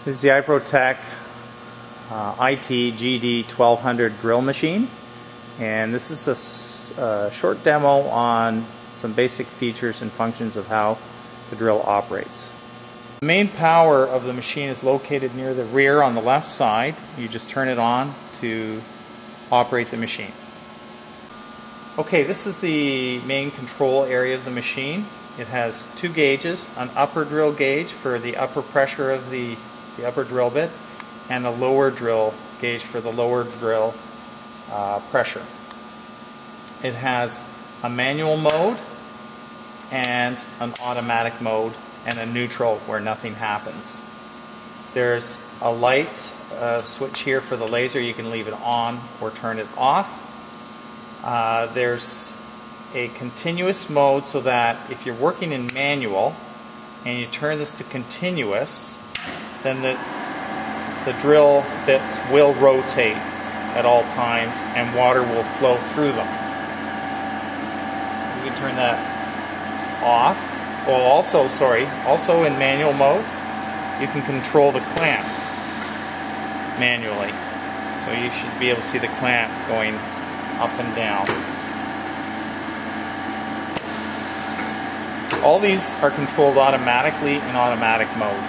This is the iProtech ITGD1200 drill machine, and this is a short demo on some basic features and functions of how the drill operates. The main power of the machine is located near the rear on the left side. You just turn it on to operate the machine. Okay, this is the main control area of the machine. It has two gauges, an upper drill gauge for the upper pressure of the upper drill bit, and a lower drill gauge for the lower drill pressure. It has a manual mode and an automatic mode and a neutral where nothing happens. There's a light switch here for the laser. You can leave it on or turn it off. There's a continuous mode so that if you're working in manual and you turn this to continuous, then the drill bits will rotate at all times and water will flow through them. You can turn that off. Well, also in manual mode, you can control the clamp manually. So you should be able to see the clamp going up and down. All these are controlled automatically in automatic mode.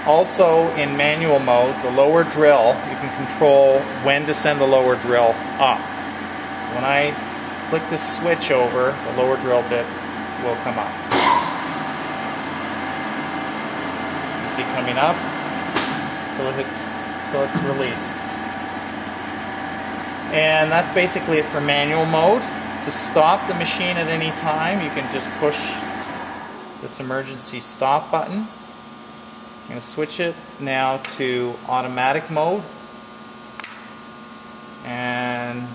Also in manual mode, the lower drill, you can control when to send the lower drill up. So when I flick this switch over, the lower drill bit will come up. You can see coming up till it's released. And that's basically it for manual mode. To stop the machine at any time, you can just push this emergency stop button. I'm going to switch it now to automatic mode and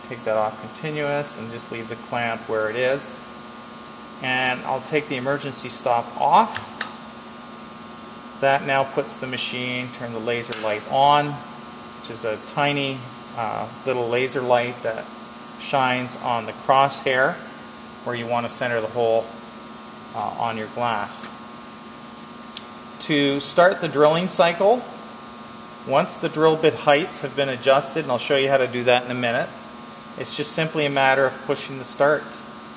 take that off continuous and just leave the clamp where it is. And I'll take the emergency stop off. That now puts the machine, turn the laser light on, which is a tiny little laser light that shines on the crosshair where you want to center the hole on your glass. To start the drilling cycle, once the drill bit heights have been adjusted, and I'll show you how to do that in a minute, it's just simply a matter of pushing the start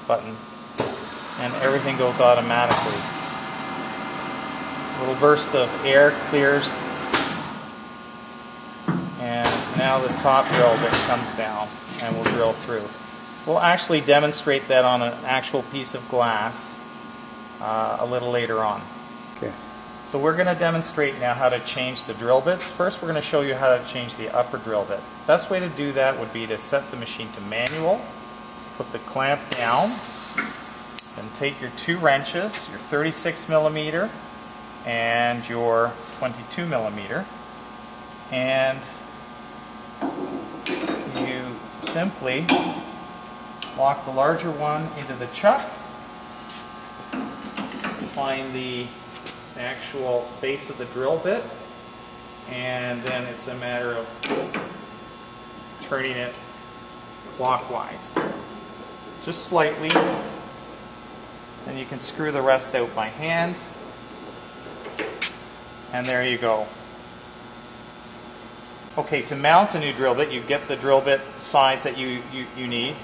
button and everything goes automatically. A little burst of air clears and now the top drill bit comes down and we'll drill through. We'll actually demonstrate that on an actual piece of glass a little later on. Okay. So we're going to demonstrate now how to change the drill bits. First we're going to show you how to change the upper drill bit. Best way to do that would be to set the machine to manual, put the clamp down, then take your two wrenches, your 36mm and your 22mm, and you simply lock the larger one into the chuck, find the actual base of the drill bit, and then it's a matter of turning it clockwise just slightly, and you can screw the rest out by hand, and there you go. Okay, to mount a new drill bit, you get the drill bit size that you need,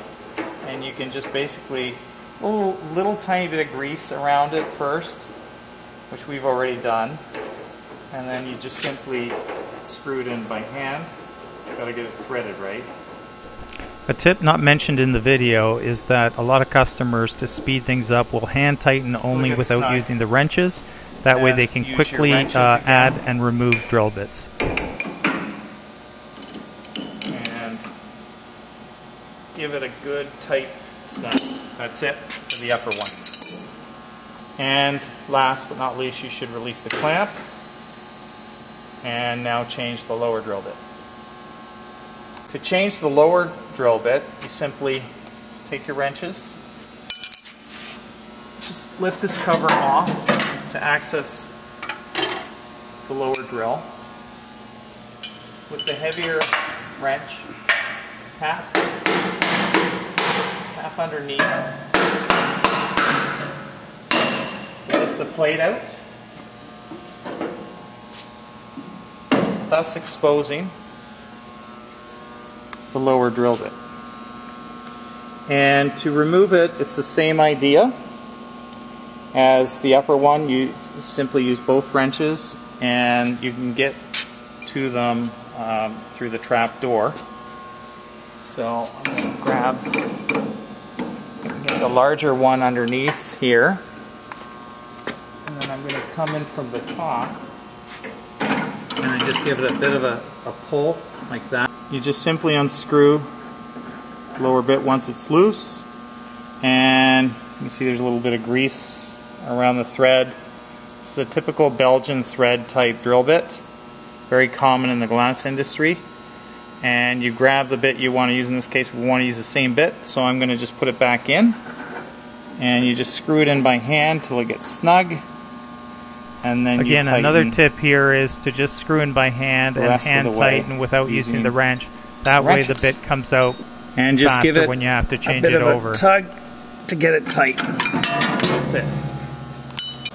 and you can just basically a little tiny bit of grease around it first, which we've already done, and then you just simply screw it in by hand. Got to get it threaded right. A tip not mentioned in the video is that a lot of customers, to speed things up, will hand tighten only without using the wrenches. That way they can quickly add and remove drill bits. And give it a good tight snap. That's it for the upper one. And last but not least, you should release the clamp and now change the lower drill bit. To change the lower drill bit, you simply take your wrenches, just lift this cover off to access the lower drill. With the heavier wrench, tap underneath. Lift the plate out thus exposing the lower drill bit. And to remove it, it's the same idea as the upper one. You simply use both wrenches and you can get to them through the trap door. So I'm going to grab, get the larger one underneath here, and then I'm going to come in from the top and I just give it a bit of a pull like that. You just simply unscrew the lower bit once it's loose, and you see there's a little bit of grease around the thread. This is a typical Belgian thread type drill bit, very common in the glass industry. And you grab the bit you want to use. In this case we want to use the same bit, so I'm going to just put it back in, and you just screw it in by hand till it gets snug, and then again, you tighten. Another tip here is to just screw in by hand and hand tighten without using the wrench. That way the bit comes out and just faster give it when you have to change a bit it of over. A tug to get it tight. That's it.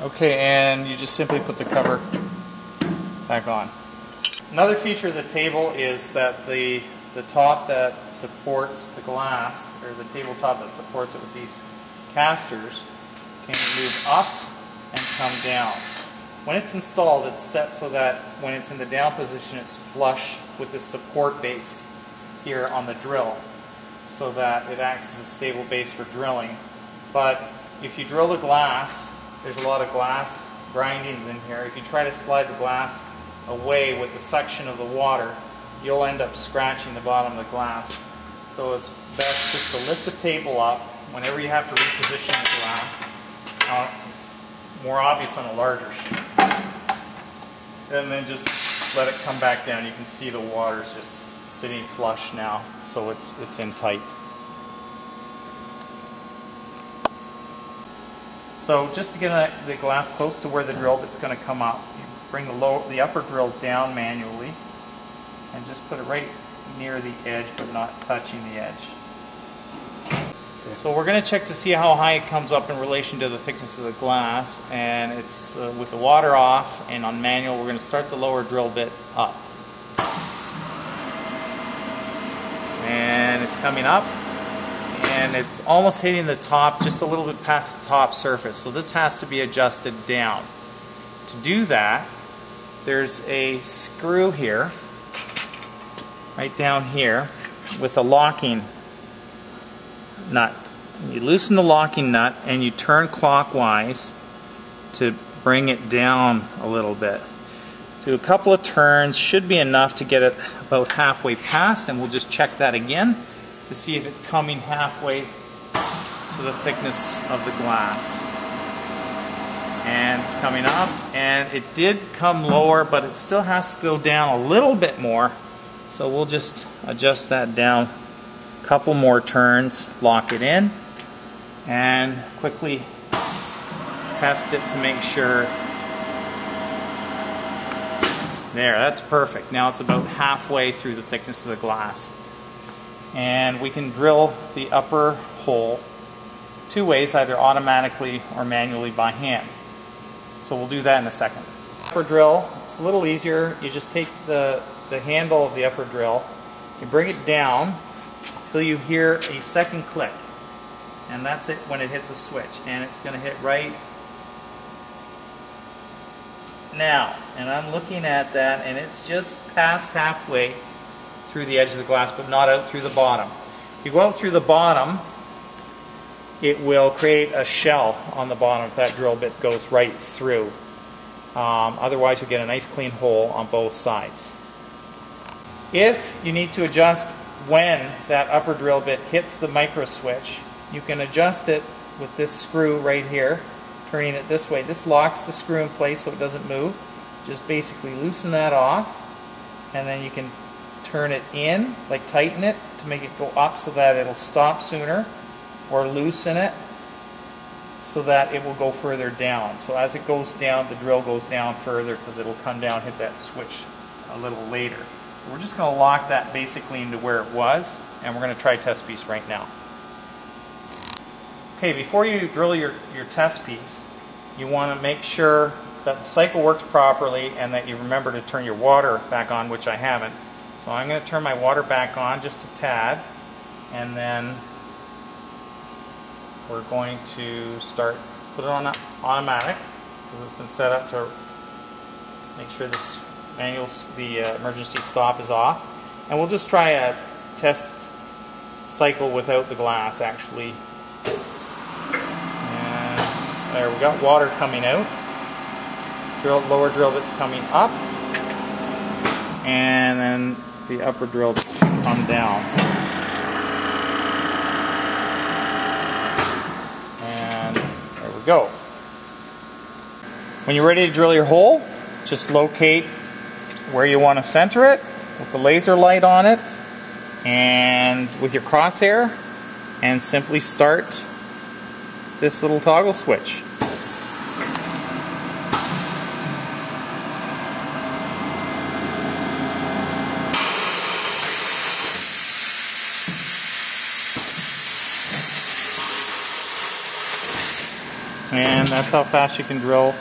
Okay, and you just simply put the cover back on. Another feature of the table is that the top that supports the glass, or the tabletop that supports it with these casters, can move up and come down. When it's installed, it's set so that when it's in the down position, it's flush with the support base here on the drill, so that it acts as a stable base for drilling. But if you drill the glass, there's a lot of glass grindings in here. If you try to slide the glass away with the suction of the water, you'll end up scratching the bottom of the glass. So it's best just to lift the table up whenever you have to reposition the glass. It's more obvious on a larger sheet. And then just let it come back down. You can see the water's just sitting flush now, so it's in tight. So just to get the glass close to where the drill bit's going to come up, you bring the upper drill down manually and just put it right near the edge but not touching the edge. So we're going to check to see how high it comes up in relation to the thickness of the glass, and it's with the water off and on manual. We're going to start the lower drill bit up, and it's coming up, and it's almost hitting the top, just a little bit past the top surface. So this has to be adjusted down. To do that, there's a screw here, right down here, with a locking nut. You loosen the locking nut and you turn clockwise to bring it down a little bit. Do a couple of turns, should be enough to get it about halfway past, and we'll just check that again to see if it's coming halfway to the thickness of the glass. And it's coming up, and it did come lower, but it still has to go down a little bit more. So we'll just adjust that down a couple more turns, lock it in, and quickly test it to make sure. There, that's perfect. Now it's about halfway through the thickness of the glass. And we can drill the upper hole two ways, either automatically or manually by hand. So we'll do that in a second. Upper drill, it's a little easier. You just take the handle of the upper drill, you bring it down till you hear a second click. And that's it when it hits a switch. And it's going to hit right now. And I'm looking at that, and it's just past halfway through the edge of the glass, but not out through the bottom. If you go out through the bottom, it will create a shell on the bottom if that drill bit goes right through. Otherwise you'll get a nice clean hole on both sides. If you need to adjust when that upper drill bit hits the micro switch, you can adjust it with this screw right here, turning it this way. This locks the screw in place so it doesn't move. Just basically loosen that off, and then you can turn it in, like tighten it to make it go up so that it'll stop sooner, or loosen it so that it will go further down. So as it goes down, the drill goes down further because it'll come down, hit that switch a little later. We're just going to lock that basically into where it was, and we're going to try test piece right now. Okay, before you drill your test piece, you want to make sure that the cycle works properly and that you remember to turn your water back on, which I haven't. So I'm going to turn my water back on just a tad, and then we're going to put it on automatic because it's been set up to make sure this the emergency stop is off. And we'll just try a test cycle without the glass actually. And there, we got water coming out. Lower drill bit's coming up, and then the upper drill bit should come down. And there we go. When you're ready to drill your hole, just locate where you want to center it with the laser light on it and with your crosshair, and simply start this little toggle switch. And that's how fast you can drill